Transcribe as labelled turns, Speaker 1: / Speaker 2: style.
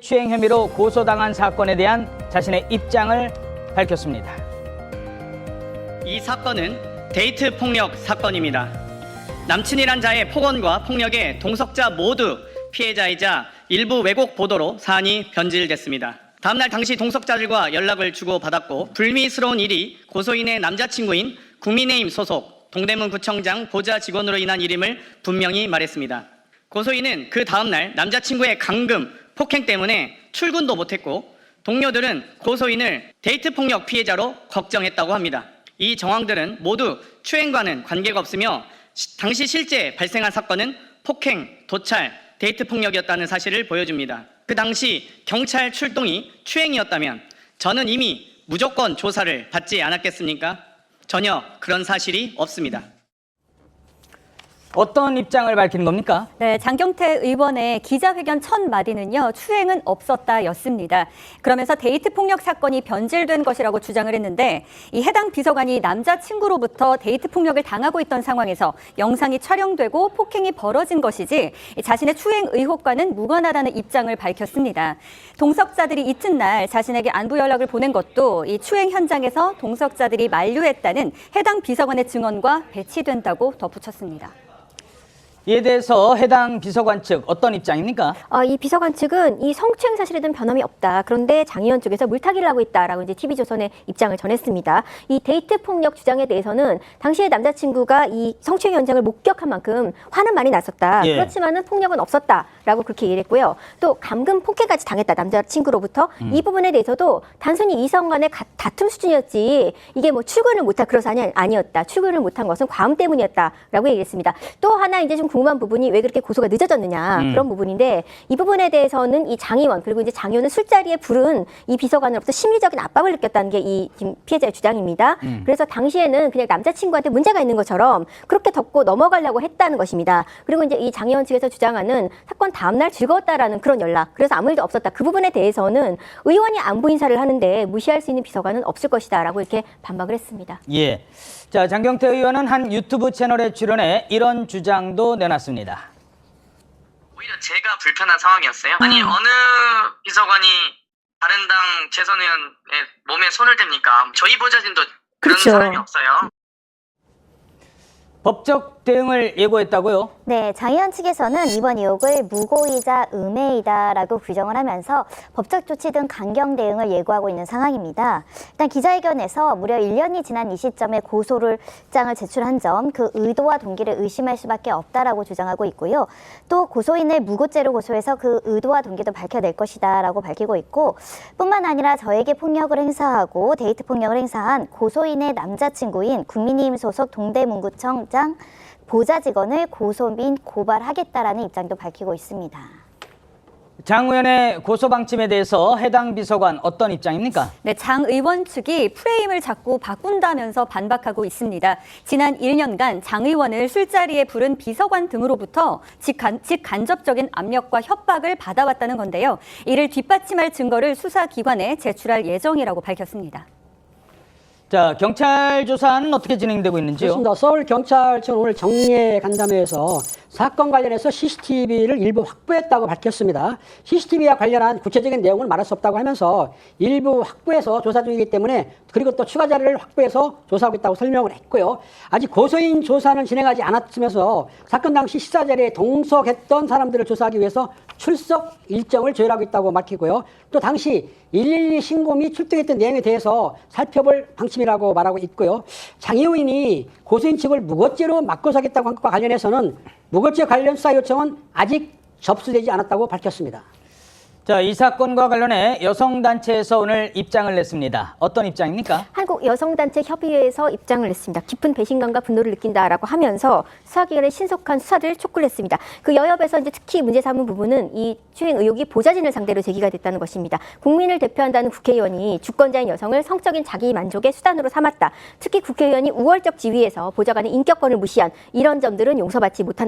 Speaker 1: 추행 혐의로 고소당한 사건에 대한 자신의 입장을 밝혔습니다.
Speaker 2: 이 사건은 데이트 폭력 사건입니다. 남친이란 자의 폭언과 폭력에 동석자 모두 피해자이자 일부 왜곡 보도로 사안이 변질됐습니다. 다음날 당시 동석자들과 연락을 주고받았고 불미스러운 일이 고소인의 남자친구인 국민의힘 소속 동대문구청장 보좌 직원으로 인한 일임을 분명히 말했습니다. 고소인은 그 다음날 남자친구의 감금, 폭행 때문에 출근도 못했고 동료들은 고소인을 데이트 폭력 피해자로 걱정했다고 합니다. 이 정황들은 모두 추행과는 관계가 없으며 당시 실제 발생한 사건은 폭행, 도찰, 데이트 폭력이었다는 사실을 보여줍니다. 그 당시 경찰 출동이 추행이었다면 저는 이미 무조건 조사를 받지 않았겠습니까? 전혀 그런 사실이 없습니다.
Speaker 1: 어떤 입장을 밝히는 겁니까?
Speaker 3: 네, 장경태 의원의 기자회견 첫 마디는요, 추행은 없었다였습니다. 그러면서 데이트 폭력 사건이 변질된 것이라고 주장을 했는데 이 해당 비서관이 남자친구로부터 데이트 폭력을 당하고 있던 상황에서 영상이 촬영되고 폭행이 벌어진 것이지 자신의 추행 의혹과는 무관하다는 입장을 밝혔습니다. 동석자들이 이튿날 자신에게 안부 연락을 보낸 것도 이 추행 현장에서 동석자들이 만류했다는 해당 비서관의 증언과 배치된다고 덧붙였습니다.
Speaker 1: 이에 대해서 해당 비서관 측 어떤 입장입니까?
Speaker 4: 이 비서관 측은 이 성추행 사실에 대한 변함이 없다. 그런데 장 의원 쪽에서 물타기를 하고 있다라고 이제 TV조선에 입장을 전했습니다. 이 데이트 폭력 주장에 대해서는 당시에 남자친구가 이 성추행 현장을 목격한 만큼 화는 많이 났었다.
Speaker 1: 예.
Speaker 4: 그렇지만은 폭력은 없었다라고 그렇게 얘기를 했고요. 또 감금 폭행까지 당했다. 남자친구로부터 이 부분에 대해서도 단순히 이성 간의 다툼 수준이었지 이게 뭐 출근을 못한 그런 사안이 아니었다. 출근을 못한 것은 과음 때문이었다라고 얘기했습니다. 또 하나 이제 좀 궁금한 부분이 왜 그렇게 고소가 늦어졌느냐 그런 부분인데 이 부분에 대해서는 이 장 의원 그리고 이제 장 의원은 술자리에 부른 이 비서관으로부터 심리적인 압박을 느꼈다는 게 이 피해자의 주장입니다. 그래서 당시에는 그냥 남자친구한테 문제가 있는 것처럼 그렇게 덮고 넘어가려고 했다는 것입니다. 그리고 이제 이 장 의원 측에서 주장하는 사건 다음날 즐거웠다라는 그런 연락 그래서 아무 일도 없었다. 그 부분에 대해서는 의원이 안부 인사를 하는데 무시할 수 있는 비서관은 없을 것이다라고 이렇게 반박을 했습니다.
Speaker 1: 예. 자, 장경태 의원은 한 유튜브 채널에 출연해 이런 주장도 내놨습니다.
Speaker 2: 오히려 제가 불편한 상황이었어요. 아니 어느 비서관이 다른 당 재선 의원의 몸에 손을 댑니까? 저희 보좌진도 그런
Speaker 4: 그렇죠.
Speaker 2: 사람이 없어요.
Speaker 1: 법적 대응을 예고했다고요?
Speaker 5: 네, 장 의원 측에서는 이번 의혹을 무고이자 음해이다라고 규정을 하면서 법적 조치 등 강경 대응을 예고하고 있는 상황입니다. 일단 기자회견에서 무려 1년이 지난 이 시점에 고소장을 제출한 점, 그 의도와 동기를 의심할 수밖에 없다라고 주장하고 있고요. 또 고소인을 무고죄로 고소해서 그 의도와 동기도 밝혀낼 것이다라고 밝히고 있고 뿐만 아니라 저에게 폭력을 행사하고 데이트 폭력을 행사한 고소인의 남자친구인 국민의힘 소속 동대문구청장 보좌 직원을 고소 및 고발하겠다라는 입장도 밝히고 있습니다.
Speaker 1: 장 의원의 고소 방침에 대해서 해당 비서관 어떤 입장입니까?
Speaker 3: 네, 장 의원 측이 프레임을 자꾸 바꾼다면서 반박하고 있습니다. 지난 1년간 장 의원을 술자리에 부른 비서관 등으로부터 직간접적인 압력과 협박을 받아왔다는 건데요. 이를 뒷받침할 증거를 수사기관에 제출할 예정이라고 밝혔습니다.
Speaker 1: 자, 경찰 조사는 어떻게 진행되고 있는지요?
Speaker 6: 그렇습니다. 서울경찰청 오늘 정례 간담회에서 사건 관련해서 CCTV를 일부 확보했다고 밝혔습니다. CCTV와 관련한 구체적인 내용은 말할 수 없다고 하면서 일부 확보해서 조사 중이기 때문에 그리고 또 추가 자료를 확보해서 조사하고 있다고 설명을 했고요. 아직 고소인 조사는 진행하지 않았으면서 사건 당시 시사 자리에 동석했던 사람들을 조사하기 위해서 출석 일정을 조율하고 있다고 밝히고요. 또 당시 112 신고 및 출동했던 내용에 대해서 살펴볼 방침이라고 말하고 있고요. 장 의원이 고소인 측을 무고죄로 맞고서겠다고 한 것과 관련해서는 무고죄 관련 수사 요청은 아직 접수되지 않았다고 밝혔습니다.
Speaker 1: 자, 이 사건과 관련해 여성단체에서 오늘 입장을 냈습니다. 어떤 입장입니까?
Speaker 4: 한국여성단체협의회에서 입장을 냈습니다. 깊은 배신감과 분노를 느낀다라고 하면서 수사기관의 신속한 수사를 촉구를 했습니다. 그 여협에서 이제 특히 문제 삼은 부분은 이 추행 의혹이 보좌진을 상대로 제기가 됐다는 것입니다. 국민을 대표한다는 국회의원이 주권자인 여성을 성적인 자기 만족의 수단으로 삼았다. 특히 국회의원이 우월적 지위에서 보좌관의 인격권을 무시한 이런 점들은 용서받지 못한다.